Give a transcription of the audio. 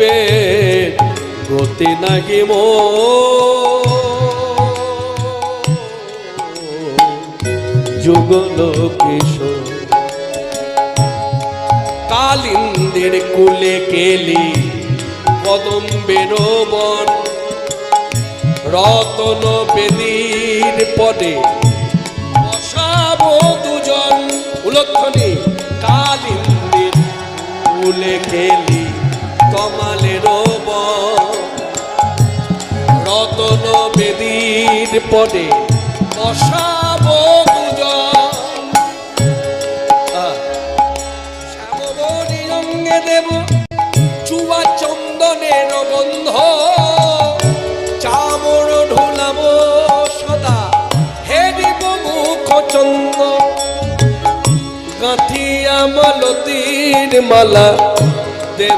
জীবে গতি নাহি মো যুগল কিশোর কালিন্দের কুলে কেলি কদম্বের বন রতন বেদীর পদে বসাবো দুজন উলক্ষণে কালিন্দের কুলে কেলি কমালের বন রতন বেদীর পদে বসাবো দুজন শ্যামবরী রঙে দেব চুয়া চন্দনের গন্ধ চামর ঢোলাব সদা হেরিব মুখ চন্দন গাঁথিয়া মালতীর মালা